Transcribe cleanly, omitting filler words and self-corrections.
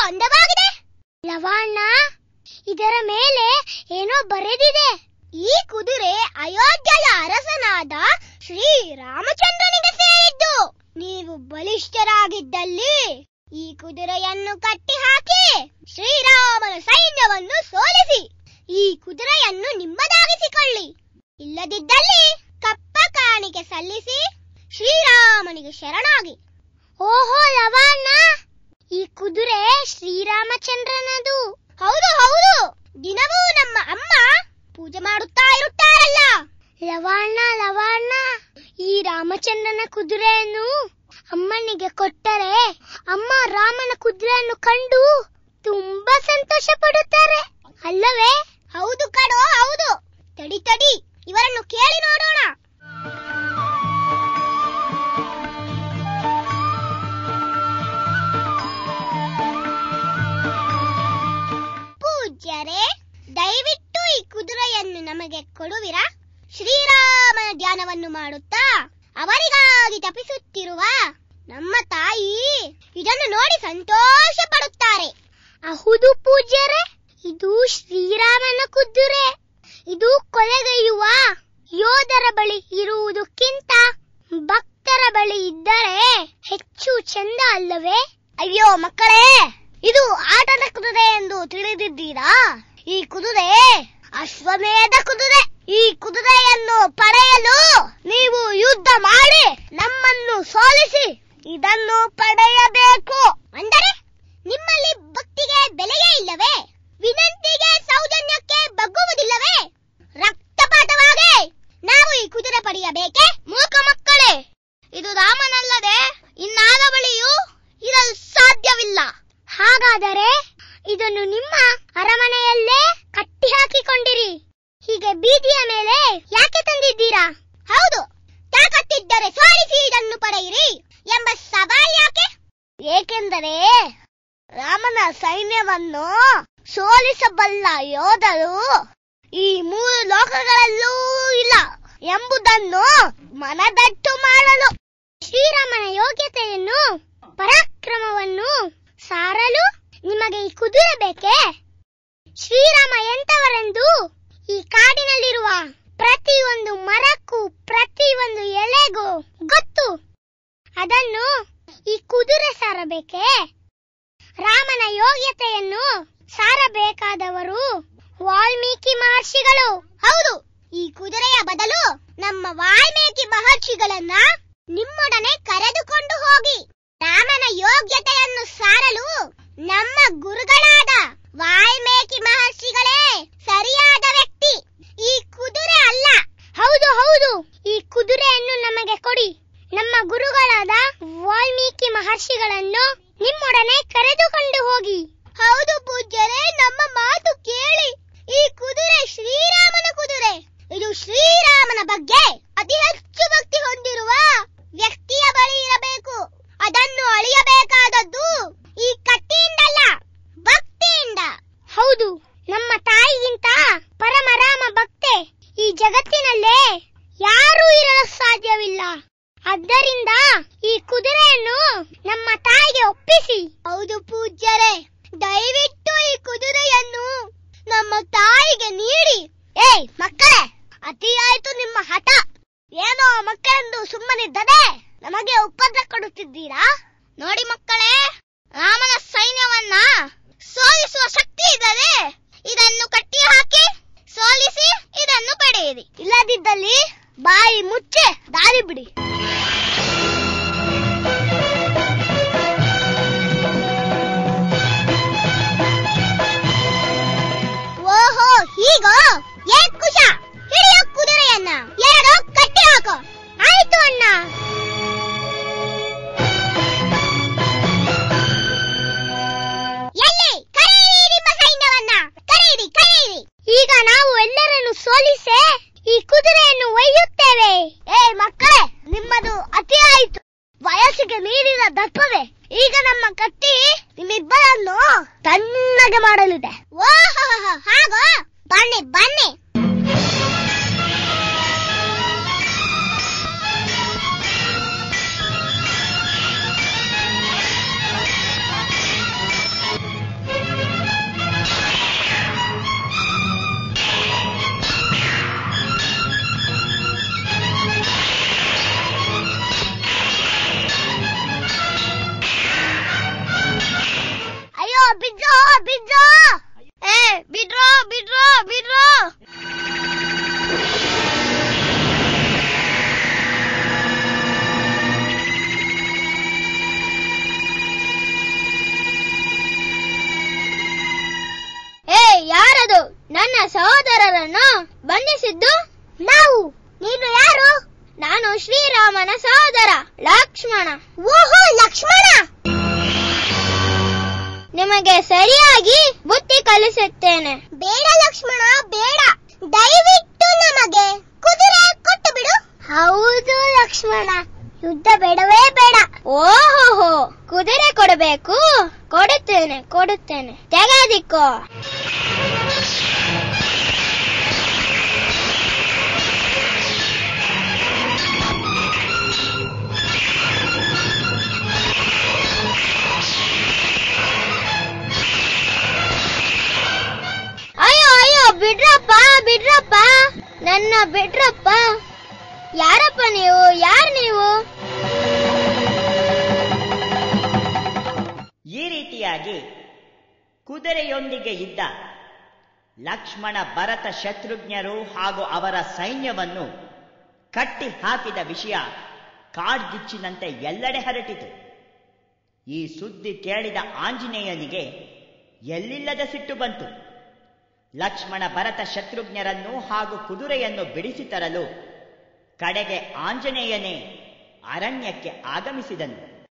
ಅಂದವಾಗಿದೆ. ಲವಣ್ಣ, ಇದರ ಮೇಲೆ ಏನೋ ಬರೆದಿದೆ. ಈ ಕುದುರೆ ಅಯೋಧ್ಯೆಯ ಅರಸನಾದ ಶ್ರೀರಾಮಚಂದ್ರನಿಗೆ ಸೇರಿದ್ದು. ನೀವು ಬಲಿಷ್ಠರಾಗಿದ್ದಲ್ಲಿ ಈ ಕುದುರೆಯನ್ನು ಕಟ್ಟಿ ಹಾಕಿ ಶ್ರೀರಾಮನ ಸೈನ್ಯವನ್ನು ಸೋಲಿಸಿ ಈ ಕುದುರೆಯನ್ನು ನಿಮ್ಮದಾಗಿಸಿಕೊಳ್ಳಿ. ಇಲ್ಲದಿದ್ದಲ್ಲಿ ಕಪ್ಪ ಕಾಣಿಕೆ ಸಲ್ಲಿಸಿ ಶ್ರೀರಾಮನಿಗೆ ಶರಣಾಗಿ. ಓಹೋ ಲವಣ್ಣ, ಈ ಕುದುರೆ ಶ್ರೀರಾಮಚಂದ್ರನದು. ಹೌದು ಹೌದು, ದಿನವೂ ನಮ್ಮ ಅಮ್ಮ ಪೂಜೆ ಮಾಡುತ್ತಾ ಇರುತ್ತಾರಲ್ಲ. ಲವಣ್ಣ, ಈ ರಾಮಚಂದ್ರನ ಕುದುರೆಯನ್ನು ಅಮ್ಮನಿಗೆ ಕೊಟ್ಟರೆ ಅಮ್ಮ ರಾಮನ ಕುದುರೆಯನ್ನು ಕಂಡು ತುಂಬಾ ಸಂತೋಷ ಪಡುತ್ತಾರೆ ಅಲ್ಲವೇ? ಹೌದು ಕಣೋ, ಹೌದು. ತಡಿ, ಇವರನ್ನು ಕೇಳಿ ನೋಡೋಣ. ಪೂಜ್ಯರೇ, ದಯವಿಟ್ಟು ಈ ಕುದುರೆಯನ್ನು ನಮಗೆ ಕೊಡುವಿರಾ? ಶ್ರೀರಾಮನ ಧ್ಯಾನವನ್ನು ಮಾಡುತ್ತಾ ಅವರಿಗಾಗಿ ತಪಿಸುತ್ತಿರುವ ನಮ್ಮ ತಾಯಿ ಇದನ್ನು ನೋಡಿ ಸಂತೋಷ ಪಡುತ್ತಾರೆ. ಹೌದು ಪೂಜ್ಯರೇ, ಇದು ಶ್ರೀರಾಮನ ಕುದುರೆ. ಇದು ಕೊಲೆಗೈಯುವ ಯೋಧರ ಬಳಿ ಇರುವುದಕ್ಕಿಂತ ಭಕ್ತರ ಬಳಿ ಇದ್ದರೆ ಹೆಚ್ಚು ಚಂದ ಅಲ್ಲವೇ? ಅಯ್ಯೋ ಮಕ್ಕಳೇ, ಇದು ಆಟದ ಕುದುರೆ ಎಂದು ತಿಳಿದಿದ್ದೀರಾ? ಈ ಕುದುರೆ ಅಶ್ವಮೇಧ ಕುದುರೆ. ಈ ಕುದುರೆಯನ್ನು ಪಡೆಯಲು ನೀವು ಯುದ್ಧ ಮಾಡಿ ನಮ್ಮನ್ನು ಸೋಲಿಸಿ ಇದನ್ನು ಪಡೆಯಬೇಕು. ಅಂದರೆ ನಿಮ್ಮಲ್ಲಿ ಭಕ್ತಿಗೆ ಬೆಲೆಯೇ ಇಲ್ಲವೇ? ವಿನಂತಿಗೆ ಸೌಜನ್ಯಕ್ಕೆ ಬಗ್ಗುವುದಿಲ್ಲವೇ? ರಕ್ತಪಾತವಾಗಿ ನಾವು ಈ ಕುದುರೆ ಪಡೆಯಬೇಕೆ? ಮೂಕ ಮಕ್ಕಳೇ, ಇದು ರಾಮನಲ್ಲದೆ ಇನ್ನಾರ ಬಳಿಯೂ ಇರಲು ಸಾಧ್ಯವಿಲ್ಲ. ಹಾಗಾದರೆ ಇದನ್ನು ನಿಮ್ಮ ಅರಮನೆಯಲ್ಲೇ ಕಟ್ಟಿ ಹಾಕಿಕೊಂಡಿರಿ. ಹೀಗೆ ಬೀದಿಯ ಮೇಲೆ ಯಾಕೆ ತಂದಿದ್ದೀರಾ? ಹೌದು, ತಾಕತ್ತಿದ್ದರೆ ಸೋಲಿಸಿ ಇದನ್ನು ಪಡೆಯಿರಿ ಎಂಬ ಸವಾಲ್ ಯಾಕೆ? ಏಕೆಂದರೆ ರಾಮನ ಸೈನ್ಯವನ್ನು ಸೋಲಿಸಬಲ್ಲ ಯೋಧರು ಈ 3 ಲೋಕಗಳಲ್ಲೂ ಇಲ್ಲ ಎಂಬುದನ್ನು ಮನದಟ್ಟು ಮಾಡಲು. ಶ್ರೀರಾಮನ ಯೋಗ್ಯತೆಯನ್ನು ಪರಾಕ್ರಮವನ್ನು ಸಾರಲು ನಿಮಗೆ ಈ ಕುದುರೆ ಬೇಕೆ? ಶ್ರೀರಾಮ ಎಂತವರೆಂದು ಈ ಕಾಡಿನಲ್ಲಿರುವ ಪ್ರತಿಯೊಂದು ಮರಕ್ಕೂ ಪ್ರತಿಯೊಂದು ಎಲೆಗೂ ಗೊತ್ತು. ಅದನ್ನು ಈ ಕುದುರೆ ಸಾರಬೇಕೆ? ರಾಮನ ಯೋಗ್ಯತೆಯನ್ನು ಸಾರಬೇಕಾದವರು ವಾಲ್ಮೀಕಿ ಮಹರ್ಷಿಗಳು. ಹೌದು, ಈ ಕುದುರೆಯ ಬದಲು ನಮ್ಮ ವಾಲ್ಮೀಕಿ ಮಹರ್ಷಿಗಳನ್ನ ನಿಮ್ಮೊಡನೆ ಕರೆದುಕೊಂಡು ಹೋಗಿ. ರಾಮನ ಯೋಗ್ಯತೆಯನ್ನು ಸಾರಲು ನಮ್ಮ ಗುರುಗಳಾದ ವಾಲ್ಮೀಕಿ ಮಹರ್ಷಿಗಳೇ ಸರಿಯಾದ ವ್ಯಕ್ತಿ, ಈ ಕುದುರೆ ಅಲ್ಲ. ಹೌದು, ಈ ಕುದುರೆಯನ್ನು ನಮಗೆ ಕೊಡಿ. ನಮ್ಮ ಗುರುಗಳಾದ ವಾಲ್ಮೀಕಿ ಮಹರ್ಷಿಗಳನ್ನು ನಿಮ್ಮೊಡನೆ ಕರೆದುಕೊಂಡು ಹೋಗಿ. ಹೌದು ಪೂಜ್ಯರೇ, ನಮ್ಮ ಮಾತು ಕೇಳಿ. ಈ ಕುದುರೆ ಶ್ರೀರಾಮನ ಕುದುರೆ. ಇದು ಶ್ರೀರಾಮನ ಬಗ್ಗೆ ಅತಿ ಹೆಚ್ಚು ಭಕ್ತಿ ಹೊಂದಿರುವ ವ್ಯಕ್ತಿಯ ಬಳಿ ಇರಬೇಕು. ಅದನ್ನು ಅಳಿಯಬೇಕಾದದ್ದು ಈ ಕತ್ತಿಯಿಂದಲ್ಲ, ಭಕ್ತಿಯಿಂದ. ಹೌದು, ನಮ್ಮ ತಾಯಿಗಿಂತ ಪರಮರಾಮ ಭಕ್ತೆ ಈ ಜಗತ್ತಿನಲ್ಲೇ ಯಾರೂ ಇರಲು ಸಾಧ್ಯವಿಲ್ಲ. ಆದ್ದರಿಂದ ಈ ಕುದುರೆಯನ್ನು ನಮ್ಮ ತಾಯಿಗೆ ಒಪ್ಪಿಸಿ. ಹೌದು ಪೂಜ್ಯರೇ, ದಯವಿಟ್ಟು ಈ ಕುದುರೆಯನ್ನು ನಮ್ಮ ತಾಯಿಗೆ ನೀಡಿ. ಏಯ್ ಮಕ್ಕಳೇ, ಅತಿಯಾಯ್ತು ನಿಮ್ಮ ಹಠ. ಏನೋ ಮಕ್ಕಳೆಂದು ಸುಮ್ಮನಿದ್ದರೆ ನಮಗೆ ಉಪದ್ರ ಕೊಡುತ್ತಿದ್ದೀರಾ? ನೋಡಿ ಮಕ್ಕಳೇ, ರಾಮನ ಸೈನ್ಯವನ್ನ ಸೋಲಿಸುವ ಶಕ್ತಿ ಇದ್ದರೆ ಇದನ್ನು ಕಟ್ಟಿ ಹಾಕಿ ಸೋಲಿಸಿ ಇದನ್ನು ಪಡೆಯಿರಿ. ಇಲ್ಲದಿದ್ದಲ್ಲಿ ಬಾಯಿ ಮುಚ್ಚೆ ದಾರಿ ಬಿಡಿ. ಓಹೋ, ಹೀಗೋ? ಏನ್ ಕುಶ, ಹಿಡಿಯೋ ಕುದುರೆಯನ್ನ, ಎರಡು ಕಟ್ಟಿ ಹಾಕೋ. ಆಯ್ತು ಅಣ್ಣ. ಎಲ್ಲಿ ಕರೆಯಿರಿ ನಿಮ್ಮ ಸೈನ್ಯವನ್ನ, ಕರೆಯಿರಿ. ಈಗ ನಾವು ಎಲ್ಲರನ್ನು ಸೋಲಿಸೆ ಈ ಕುದುರೆಯನ್ನು ಒಯ್ಯುತ್ತೇವೆ. ಮಕ್ಕಳೇ, ನಿಮ್ಮದು ಅತಿ ಆಯಿತು. ವಯಸ್ಸಿಗೆ ಮೀರಿದ ದರ್ಪವೇ. ಈಗ ನಮ್ಮ ಕತ್ತಿ ನಿಮ್ಮಿಬ್ಬರನ್ನು ತಣ್ಣಗೆ ಮಾಡಲಿದೆ. ಓಹೋ, ಹಾಗೋ? ಬನ್ನಿ. ಬಿಡ್ರೋ ಬಿಡ್ರೋ. ಬಿಡ್ರೋ ಬಿಡ್ರೋ ಬಿಡ್ರೋ. ಯಾರದು ನನ್ನ ಸಹೋದರರನ್ನು ಬಂಧಿಸಿದ್ದು? ನಾವು. ನೀನು ಯಾರು? ನಾನು ಶ್ರೀರಾಮನ ಸಹೋದರ ಲಕ್ಷ್ಮಣ. ಓಹೋ, ಲಕ್ಷ್ಮಣ. ನಿಮಗೆ ಸರಿಯಾಗಿ ಬುದ್ಧಿ ಕಲಿಸುತ್ತೇನೆ. ಬೇಡ ಲಕ್ಷ್ಮಣ, ಬೇಡ. ದಯವಿಟ್ಟು ನಮಗೆ ಕುದುರೆ ಕೊಟ್ಟು ಬಿಡು. ಹೌದು ಲಕ್ಷ್ಮಣ, ಯುದ್ಧ ಬೇಡವೇ ಬೇಡ. ಓಹೋ, ಕುದುರೆ ಕೊಡಬೇಕು? ಕೊಡುತ್ತೇನೆ ಕೊಡುತ್ತೇನೆ, ತೆಗೆದಿಕ್ಕೋ. ಬಿಡ್ರಪ್ಪ ಬಿಡ್ರಪ್ಪ, ನನ್ನ ಬಿಡ್ರಪ್ಪ. ಯಾರಪ್ಪ ನೀವು? ಯಾರು ನೀವು? ಈ ರೀತಿಯಾಗಿ ಕುದುರೆಯೊಂದಿಗೆ ಇದ್ದ ಲಕ್ಷ್ಮಣ, ಭರತ, ಶತ್ರುಘ್ನರು ಹಾಗೂ ಅವರ ಸೈನ್ಯವನ್ನು ಕಟ್ಟಿ ಹಾಕಿದ ವಿಷಯ ಕಾಡ್ಗಿಚ್ಚಿನಂತೆ ಎಲ್ಲೆಡೆ ಹರಟಿತು. ಈ ಸುದ್ದಿ ಕೇಳಿದ ಆಂಜನೇಯನಿಗೆ ಎಲ್ಲಿಲ್ಲದ ಸಿಟ್ಟು ಬಂತು. ಲಕ್ಷ್ಮಣ, ಭರತ, ಶತ್ರುಘ್ನರನ್ನು ಹಾಗೂ ಕುದುರೆಯನ್ನು ಬಿಡಿಸಿ ತರಲು ಕಡೆಗೆ ಆಂಜನೇಯನೇ ಅರಣ್ಯಕ್ಕೆ ಆಗಮಿಸಿದನು.